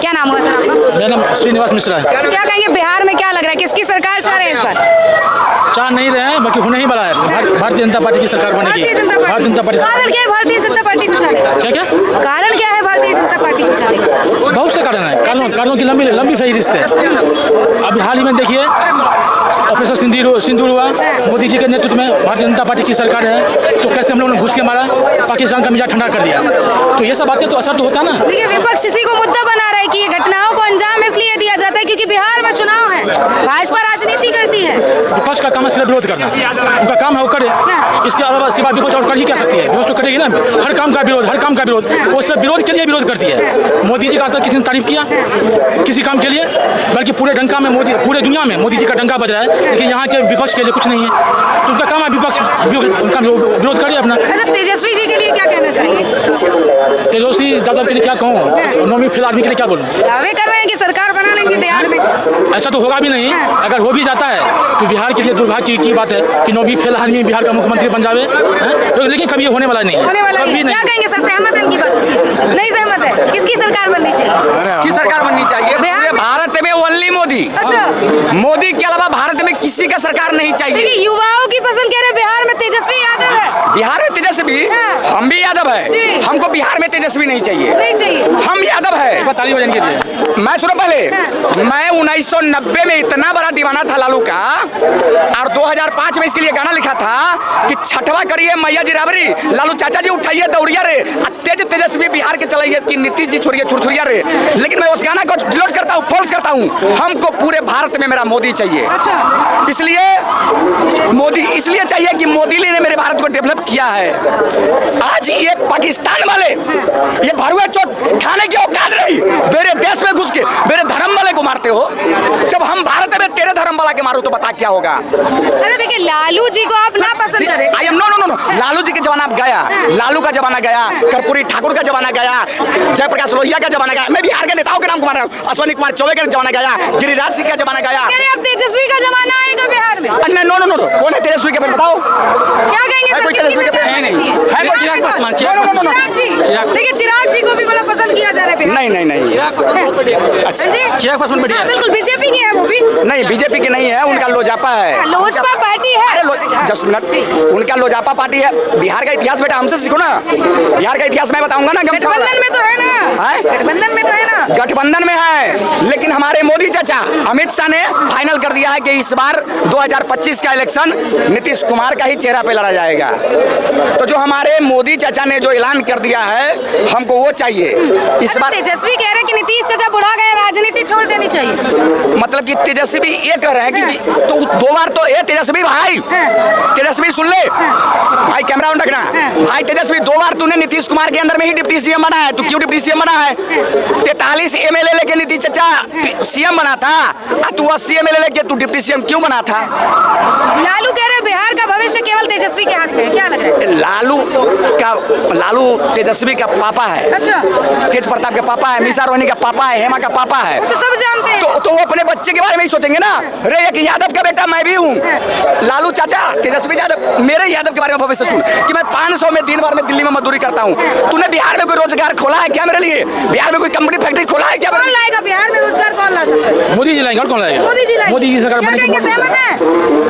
क्या नाम हुआ सर आपका? मेरा नाम श्रीनिवास मिश्रा है। क्या कहेंगे बिहार में क्या लग रहा है, किसकी सरकार चाह रहे हैं इस बार? चाह नहीं रहे हैं, बाकी होने ही वाला है। भारतीय जनता पार्टी की सरकार बनेगी। भारतीय जनता पार्टी। भारतीय जनता पार्टी। कारण क्या है भारतीय जनता पार्टी को चाहने का? क्या क्या कारण क्या है भारतीय जनता पार्टी को चाहने का? बहुत से कारण है। कारणों की लंबी फहरिस्त है। अभी हाल ही में देखिए ऑपरेशन सिंदूर हुआ, मोदी जी के नेतृत्व में भारतीय जनता पार्टी की सरकार है, तो कैसे हम लोगों ने घुस के मारा, पाकिस्तान का मिजाज ठंडा कर दिया। तो ये सब बातें तो असर तो होता ना। देखिए विपक्ष इसी को मुद्दा बना रहा है कि ये घटनाओं को अंजाम इसलिए दिया जाता है क्योंकि बिहार में चुनाव है, भाजपा राजनीति करती है। विपक्ष का काम है सिर्फ विरोध करना, उनका काम है वो करे। इसके अलावा सिवा विपक्ष और कर ही क्या सकती है? विपक्ष तो करेगी ना, हर काम का विरोध, वो सब विरोध के लिए विरोध करती है। मोदी जी का आज तक किसी ने तारीफ किया किसी काम के लिए? बल्कि पूरे दुनिया में मोदी जी का डंका बज रहा है, लेकिन यहाँ के विपक्ष के लिए कुछ नहीं है। तो उनका काम है विपक्ष उनका विरोध करे अपना। अच्छा, तेजस्वी जी के लिए क्या कहना चाहिए? तेजस्वी यादव के लिए क्या कहूँ, नौवीं फेल आदमी के लिए क्या बोलूँ? दावे कर रहे हैं कि सरकार बना लेंगे बिहार में। ऐसा तो होगा भी नहीं। अगर हो भी जाता है तो बिहार के लिए दुर्भाग्य की बात है कि नौवीं फेल आदमी बिहार का मुख्यमंत्री बन जावे, लेकिन कभी ये होने वाला नहीं है। होने वाला नहीं है। क्या कहेंगे सर, सहमत है इनकी बात? नहीं सहमत है? किसकी सरकार बननी चाहिए? किसकी सरकार बननी चाहिए? पूरे भारत में ओनली मोदी। अच्छा, मोदी के अलावा भारत में किसी का सरकार नहीं चाहिए। देखिए युवाओं की पसंद कह रहे हैं बिहार में तेजस्वी यादव है। बिहार में तेजस्वी, हाँ। हम भी यादव जी। है। हमको बिहार में तेजस्वी नहीं चाहिए, नहीं चाहिए। हम यादव है। ताली बजाने के लिए मैं सुनो पहले, मैं 1990 में इतना बड़ा दीवाना था लालू का, और 2005 में इसके लिए गाना लिखा था कि छठवा करिए मैया जी राबरी, लालू चाचा जी उठाइए दौड़िया रे, तेजस्वी बिहार के चलाइए कि नीतीश जी छोड़िए छुरछुरिया रे। लेकिन मैं उस गाना को डिलीट करता हूँ, फॉल्स करता हूँ। हमको पूरे भारत में मेरा मोदी चाहिए। अच्छा, इसलिए मोदी इसलिए चाहिए कि मोदी ने मेरे भारत को डेवलप किया है। आज ये पाकिस्तान वाले ये भरुआ चोट खाने की औकात नहीं, मेरे देश में घुस के मेरे धर्म वाले को मारते हो। जब हम भारत में तेरे धर्म वाला के मारो तो बता क्या होगा? अरे देखिए लालू जी को आप ना पसंद करें। आई एम नो, लालू जी के जमाना गया, लालू का जमाना गया, कर्पूरी ठाकुर का जमाना गया, जयप्रकाश लोहिया का जमाना गया। मैं बिहार के नेताओं के नाम को मार रहा हूँ। अश्विनी कुमार चौबे का जमाना गया, गिरिराज सिंह का जमाना गया। अब तेजस्वी का जमाना आएगा बिहार में? नो, कौन है तेजस्वी के बारे में बताओ? क्या कहेंगे सर, किसकी सरकार बननी चाहिए? है कोई चिराग पासवान? चिराग जी, देखिए चिराग जी को भी बड़ा पसंद किया जा रहा है बिहार। नहीं। चिराग पासवान बहुत बढ़िया है। अच्छा, चिराग पासवान बढ़िया है। बिल्कुल बीजेपी की है वो भी। नहीं, बीजेपी की नहीं है, उनका लोजपा है। लोजपा पार्टी है। अरे 10 मिनट, उनका लोजपा पार्टी है। बिहार का इतिहास बेटा हमसे सीखो ना, बिहार का इतिहास मैं बताऊंगा ना। गठबंधन में तो है ना? गठबंधन में तो है ना? गठबंधन में है, लेकिन हमारे मोदी चाचा अमित शाह ने फाइनल कर दिया है कि इस बार 2025 का इलेक्शन नीतीश कुमार का ही चेहरा पे लड़ा जाएगा। तो जो हमारे मोदी चाचा ने जो ऐलान कर दिया है, हमको वो चाहिए इस बार। तेजस्वी कह रहे हैं कि नीतीश चाचा बुढ़ा गए, राजनीति छोड़ देनी चाहिए। मतलब कि तेजस्वी ये कह रहे हैं कि तो 2 बार तो ये तेजस्वी भाई, तेजस्वी सुन ले भाई, कैमरा ऑन रखना भाई। तेजस्वी 2 बार तूने नीतीश कुमार के अंदर में ही डिप्टी सीएम बना है। तू क्यों डिप्टी सीएम बना है? 43 एमएलए लेके नीतीश चाचा सीएम बना था, तू 80 एमएलए लेके तू डिप्टी सीएम क्यों बना था? लालू कह रहे हैं बिहार का भविष्य केवल तेजस्वी के हाथ में है, क्या लग रहा है? लालू तेजस्वी का पापा है। अच्छा, तेज प्रताप के पापा है, मीसा रोहिणी का पापा है, हेमा का पापा है। वो तो सब जानते हैं। तो वो अपने बच्चे के बारे में ही सोचेंगे ना। रे एक यादव का बेटा मैं भी हूँ। लालू चाचा तेजस्वी यादव मेरे यादव के बारे में भविष्य सुन कि मैं 500 में दिन भर में दिल्ली में मजदूरी करता हूँ। तूने बिहार में कोई रोजगार खोला है क्या मेरे लिए? बिहार में कोई कंपनी फैक्ट्री खोला है क्या? कौन लाएगा बिहार में रोजगार? कौन ला सकता है? मोदी जी लाएंगे और कौन लाएगा? मोदी जी लाएंगे। मोदी जी सरकार क्या बनेगी। कहेंगे, सहमत है?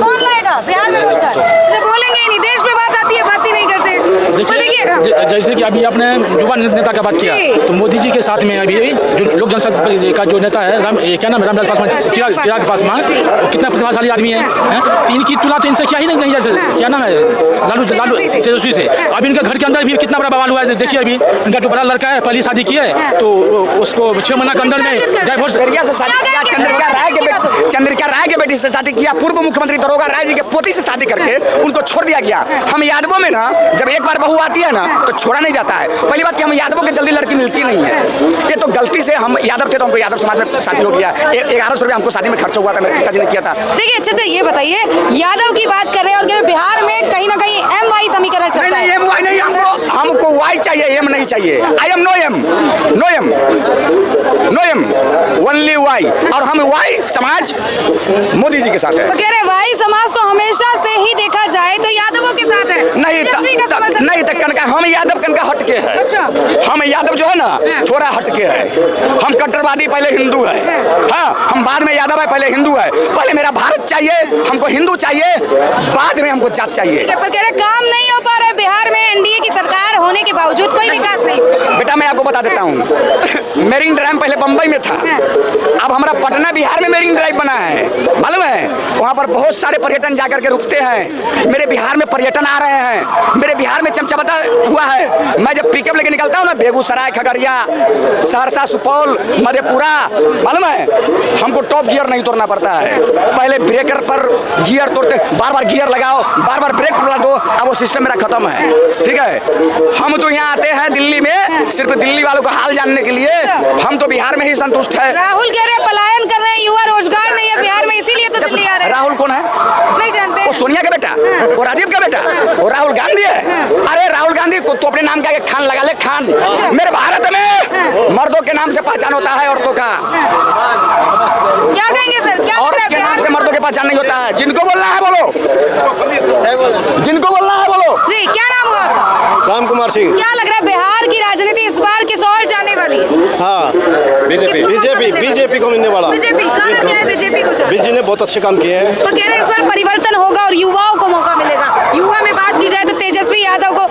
कौन लाएगा बिहार में रोजगार? जब बोलेंगे ही नहीं, देश में बात आती है, बात ही नहीं करते। तो देखिएगा जैसे कि अभी आपने युवा नेता का बात किया, तो मोदी जी के साथ में अभी जो लोक जनशक्ति का जो नेता है क्या नाम है, रामविलास पासवान, चिराग पासवान, कितना प्रतिभाशाली आदमी है। तो इनकी तुलना तो इनसे क्या ही नहीं जैसे क्या नाम है, लालू तेजस्वी से। अभी इनका घर के अंदर भी कितना बड़ा बवाल हुआ है। देखिए अभी इनका जो बड़ा लड़का है, पहली शादी की है, तो उसको 6 महीना के अंदर में डाइवोर्स। चंद्रिका राय के बेटी से शादी किया, पूर्व मुख्यमंत्री दरोगा राय जी के पोती से शादी करके उनको छोड़ दिया गया। हम यादवों में ना, जब एक बार बहू आती है ना तो छोड़ा नहीं जाता है। पहली बात कि हम यादवों के जल्दी लड़की मिलती नहीं है। ये तो गलती से हम यादव थे तो हमको यादव समाज में शादी हो गया। 1100 रुपया हमको शादी में खर्च हुआ था, मेरे पिताजी ने किया था। देखिए अच्छा ये बताइए, यादव की बात कर रहे हैं और बिहार में कहीं ना कहीं MY समीकरण चलता है। एम वाई नहीं, हमको वाई चाहिए, एम नहीं चाहिए। I am no M only Y, और हम वाई समाज मोदी जी के साथ है। तो कह रहे वाई समाज तो हमें हमेशा से ही देखा जाए तो यादवों के साथ है, नहीं तेजस्वी का समर्थन नहीं करते हैं। कनका हम यादव कनका हटके है। अच्छा। हम यादव जो है ना हाँ। थोड़ा हटके है। हम कट्टरवादी पहले हिंदू है, हाँ हम बाद में यादव है, पहले हिंदू है। पहले मेरा भारत चाहिए, हमको हिंदू चाहिए, बाद में हमको जात चाहिए। ठीक है, पर कह रहे काम नहीं हो पा रहा है बिहार में, एनडीए की सरकार होने के बावजूद कोई विकास नहीं। बेटा मैं आपको बता देता हूँ, मेरीन ड्राइव पहले बम्बई में था, अब हमारा पटना बिहार में मेरीन ड्राइव बना है, मालूम है? वहाँ पर बहुत सारे पर्यटन जाकर के रुकते हैं। मेरे बिहार में पर्यटन आ रहे हैं, मेरे बिहार में चमचमाता हुआ है। मैं जब पिकअप लेके निकलता हूँ ना, बेगूसराय, खगड़िया, सहरसा, सुपौल, मधेपुरा, मालूम है हमको टॉप गियर नहीं तोड़ना पड़ता है। पहले ब्रेकर पर गियर तोड़ते, बार बार गियर लगाओ, बार बार ब्रेक पकड़ा दो, अब वो सिस्टम मेरा खत्म है। ठीक है, हम तो यहाँ आते हैं दिल्ली में सिर्फ दिल्ली वालों का हाल जानने के लिए, हम तो बिहार में ही संतुष्ट है। राहुल कह रहे हैं पलायन कर रहे हैं, युवा रोजगार नहीं है बिहार में, इसीलिए तो दिल्ली आ रहे हैं। राहुल कौन है? नहीं जानते। वो सोनिया का बेटा, वो राजीव का बेटा, वो राहुल गांधी है। अरे राहुल गांधी को तो अपने नाम का एक खान लगा ले, खान। मेरे भारत में मर्दों के नाम से पहचान होता है, औरतों का क्या कहेंगे सर, क्या औरत लग रहा है के नाम बिहार से में? मर्दों के पहचान नहीं होता है। जिनको बोलना है बोलो, जिनको बोलना है बोलो। जी क्या नाम हुआ आपका? राम कुमार सिंह। क्या लग रहा है बिहार की राजनीति इस बार किस ओर जाने वाली है? हाँ बीजेपी बीजेपी को मिलने वाला। बीजेपी कारण क्या है बीजेपी को चाहते हैं? बीजेपी ने बहुत अच्छे काम किए हैं। तो कह रहे हैं इस बार परिवर्तन होगा और युवाओं को मौका मिलेगा। युवा में बात की जाए तो तेजस्वी यादव को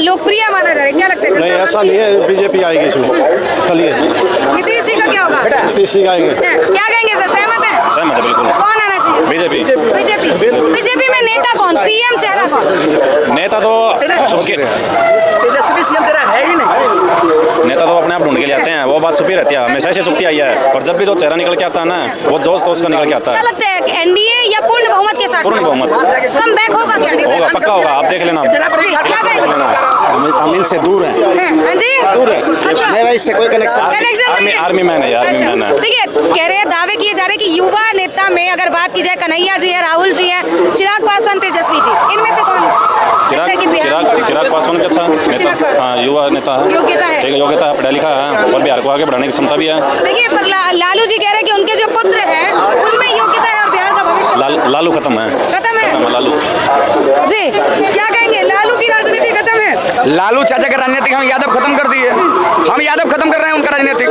लोकप्रिय माना जा रहा है, क्या लगता है? नहीं ऐसा नहीं है, बीजेपी आएगी इसमें। चलिए नीतीश जी का क्या होगा? नीतीश जी आएंगे। क्या कहेंगे सर, सहमत है? सहमत है बिल्कुल। कौन आना चाहिए? बीजेपी। बीजेपी में नेता कौन, सीएम चेहरा कौन? नेता तो सबके, तेजस्वी सीएम चेहरा है ही नहीं। नेता तो अपने आप ढूंढ के ले आते हैं, वो बात छुपी रहती है, हमेशा से छुपती आई है। और जब भी जो चेहरा निकल के आता है ना, वो जोश तो उसका निकल के आता क्या है। लगता है एनडीए या पूर्ण बहुमत के साथ? पूर्ण बहुमत। कम बैक होगा क्या? होगा, पक्का होगा, आप देख लेना। जी, क्या कहेंगे? हम इनसे दूर हैं। हाँ जी, दूर है, अच्छा। मेरा इससे कोई कनेक्शन। कनेक्शन नहीं है। आर्मी मैन है, आर्मी मैन है। देखिए कह रहे हैं, दावे किए जा रहे हैं कि युवा नेता में अगर बात की जाए, कन्हैया जी है, राहुल जी है, चिराग पासवान, तेजस्वी जी, इनमें से कौन लगता है कि बिहार में? चिराग पासवान भी अच्छा चिराग नेता, पासवान। हाँ युवा नेता है, योग्यता है। ठीक है, योग्यता है, पढ़ा लिखा है और बिहार को आगे बढ़ाने की क्षमता भी है। देखिए पर लालू जी कह रहे हैं कि उनके जो पुत्र हैं उनमें योग्यता है और बिहार का भविष्य लालू खत्म है, खत्म है। लालू। जी क्या कहेंगे, लालू की राजनीति खत्म है? लालू चाचा का राजनीतिक हम यादव खत्म कर दिए, हम यादव खत्म कर रहे हैं उनका राजनीतिक।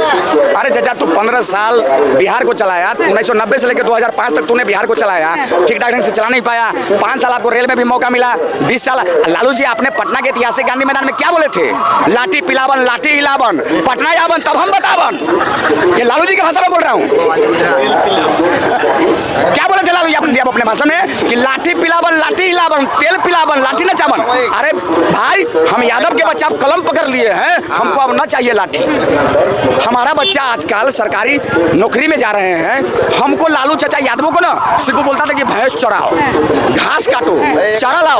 अरे चाचा तू 15 साल बिहार को चलाया, 1990 से लेकर 2005 तक तूने बिहार को चलाया, ठीक ठाक ढंग से चला नहीं पाया। 5 साल आपको रेल में भी मौका मिला, 20 साल। लालू जी आपने पटना के ऐतिहासिक गांधी मैदान में क्या बोले थे? लाठी पिलावन, लाठी हिलावन, पटना यावन तब हम बतावन। ये लालू जी की भाषा में बोल रहा हूँ। क्या बोले थे लालू जी आप अपने भाषा में कि लाठी पिलावन, लाठी हिलावन, तेल पिलावन, लाठी नचावन। अरे भाई हम यादव के बच्चे, आप कलम पकड़ लिए हैं, हमको अब ना चाहिए लाठी। हमारा बच्चा आजकल सरकारी नौकरी में जा रहे हैं, हमको लालू चाचा यादवों को ना सिर्फ बोलता था कि भैंस चराओ, घास काटो, चारा लाओ।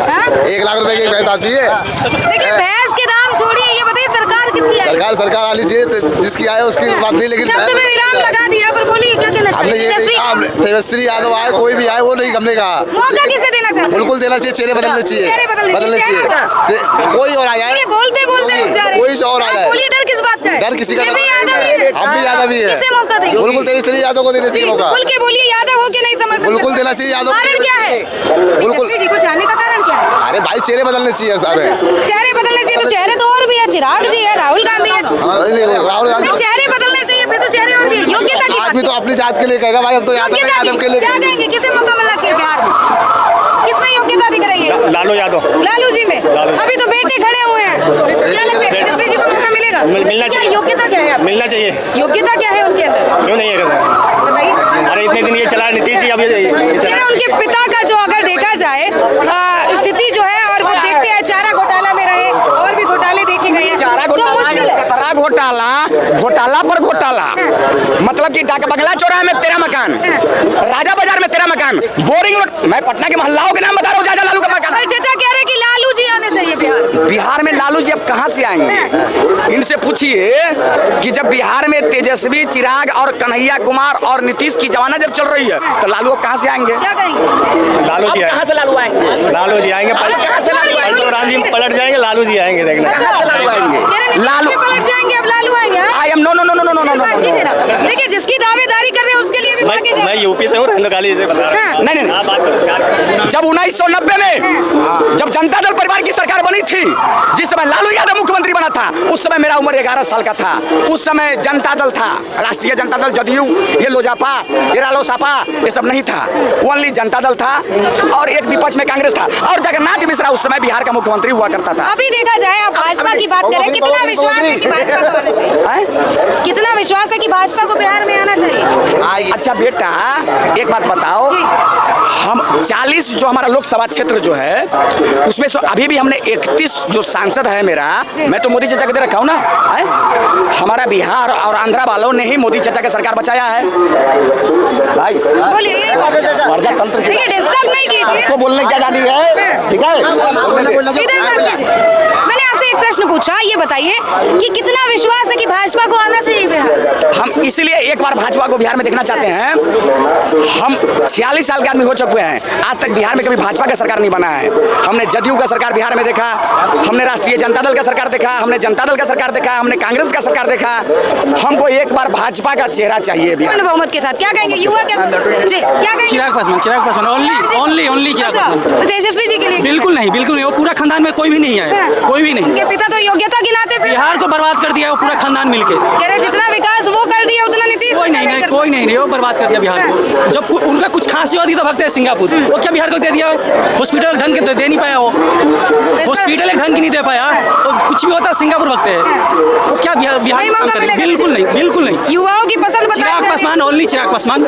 हाँ? 1 लाख रुपए की भैंस आती है। देखिए भैंस के दाम छोड़िए, ये बताइए सरकार किसकी है? सरकार वाली चीज जिसकी आए उसकी बात नहीं, लेकिन शब्द में विराम लगा दिया, पर बोलिए क्या कहना हमने चाहिए? ये तेजस्वी तेजस्वी यादव आए, कोई भी आए, वो नहीं हमने कहा। मौका किसे देना चाहते हैं? बिल्कुल देना चाहिए, चेहरे बदलने चाहिए, चेहरे बदलने चाहिए। कोई और आ जाए, ये बोलते बोलते रुक जा रहे हैं। कोई से और आ आप जाए। बोलिए, डर किस बात का है? डर किसी का ये भी नहीं। यादव ही है। हम भी यादव ही है। किसे मौका देंगे? बिल्कुल तेजस्वी यादव को देना जी, चाहिए मौका। खुल के बोलिए, यादव हो के नहीं समर्थन बिल्कुल करते? देना चाहिए यादव को। कारण क्या है? बिल्कुल। तेजस्वी जी को चाहने का कारण क्या है? अरे भाई चेहरे बदलने चाहिए सारे। चेहरे बदलने चाहिए तो चेहरे तो और भी है, चिराग जी है, राहुल गांधी है। राहुल गांधी चेहरे बदलने चाहिए, फिर तो चेहरे और भी है। योग्यता की बात आदमी तो है। अपनी जात के लिए कहेगा भाई, अब तो यादव योग्यता यादव के की लिए। क्या कहेंगे, किसे मौका मिलना चाहिए बिहार में? किसमें योग्यता दिख रही है? लालू यादव। लालू जी में। अभी तो बेटे खड़े हुए हैं, क्या लगता है तेजस्वी जी को मौका मिलेगा? मिलना क्या चाहिए। योग्यता क्या है आपकी? मिलना चाहिए। योग्यता क्या है उनके अंदर, क्यों नहीं है? बताइए। अरे इतने दिन ये चला नीतीश जी, अब ये मेरा उनके पिता का जो अगर देखा जाए स्थिति जो है, और वो देखते हैं चारा घोटाला में रहे और भी घोटाले देखे गए हैं, चारा तो मुश्किल है। घोटाला, घोटाला घोटाला पर घोटाला, मतलब कि डाक बंगला चौराहे में तेरा मकान, राजा बाजार में तेरा मकान, बोरिंग रोड। मैं पटना के मोहल्लाओं के नाम बता रहा हूँ, जा लालू का मकान। और चाचा कह रहे हैं कि लालू जी आने चाहिए बिहार। बिहार में लालू जी अब कहाँ से आएंगे? इनसे पूछिए कि जब बिहार में तेजस्वी, चिराग और कन्हैया कुमार और नीतीश की जमाना जब चल रही है, तो लालू कहाँ से आएंगे? क्या कहेंगे? लालू जी कहाँ से लालू आएंगे? लालू जी आएंगे, पलट जाएंगे, लालू जी आएंगे, देखना। अच्छा, कह रहे लालू पलट जाएंगे, अब लालू आएंगे। हाँ? I am no no no no no no बात कीजिए ना। देखिए जिसकी दावेदारी कर रहे हैं उसके लिए भी भागे मैं जाए। यूपी से हूँ, रहने दो, खाली इसे बता रहा हाँ। हूँ। नहीं, नहीं, नहीं। आप बात करो। जब 1990 में जब जनता दल परिवार की सरकार बनी थी, जिस समय लालू यादव मुख्यमंत्री बना था, उस समय मेरा उम्र 11 साल का था। उस समय जनता दल था, राष्ट्रीय जनता दल, जदयू, ये लोजपा, ये रालोसपा, ये सब नहीं था। ओनली जनता दल था और एक विपक्ष में कांग्रेस था, और जगन्नाथ मिश्रा उस समय बिहार का मुख्यमंत्री हुआ करता था। अभी देखा जाए, आप भाजपा की बात करें, कितना विश्वास है कि भाजपा को आना चाहिए? हैं? कितना विश्वास है कि भाजपा को बिहार में आना चाहिए? अच्छा बेटा, एक बात बताओ, जी। हम 40 जो हमारा लोकसभा क्षेत्र जो है, उसमें से अभी भी हमने 31 जो सांसद है मेरा, जी। मैं तो मोदी चाचा के दे रखा हूँ ना, हैं? हमारा बिहार और आंध्रा वालों ने ही मोदी चाचा का सरकार बचाया है भाई। बोलिए, प्रजातंत्र की देखिए डिस्टर्ब नहीं कीजिए। तो बोलने की आजादी है, ठीक है? इधर बात कीजिए। मैंने आपसे एक प्रश्न पूछा, ये बताइए कि कितना विश्वास है कि भाजपा को आना चाहिए बिहार? हम इसलिए एक बार भाजपा को बिहार में देखना चाहते हैं। हम 46 साल के आदमी हो चुके हैं, आज तक बिहार में कभी भाजपा का सरकार नहीं बना है। हमने जदयू का सरकार बिहार में देखा, हमने राष्ट्रीय जनता दल का सरकार देखा, हमने जनता दल का सरकार देखा, हमने कांग्रेस का सरकार देखा। हमको एक बार भाजपा का चेहरा चाहिए बिहार। पूर्ण बहुमत के साथ क्या कहेंगे युवा, क्या सोचते हैं? जी, क्या कहेंगे? चिराग पासवान ओनली चिराग अच्छा, पासवान। तो तेजस्वी जी के लिए बिल्कुल नहीं, वो पूरा खानदान में कोई भी नहीं है, हाँ। कोई भी नहीं। उनके पिता तो योग्यता के नाते फिर बिहार को बर्बाद कर दिया है वो पूरा खानदान मिलके। कह रहे जितना विकास वो कर दिया उतना नीतीश कोई नहीं, कर कोई नहीं, वो बर्बाद कर दिया बिहार को। जब उनका कुछ खांसी होती तो भगते हैं सिंगापुर, वो क्या बिहार को दे दिया? हॉस्पिटल ढंग के दे नहीं पाया, वो हॉस्पिटल एक ढंग की नहीं दे पाया, वो कुछ भी होता सिंगापुर भगते हैं। वो क्या बिहार नहीं काम मौका करे? मिलेगा बिल्कुल नहीं। युवाओं की पसंद चिराग बताइए। पासवान ओनली चिराग पासवान।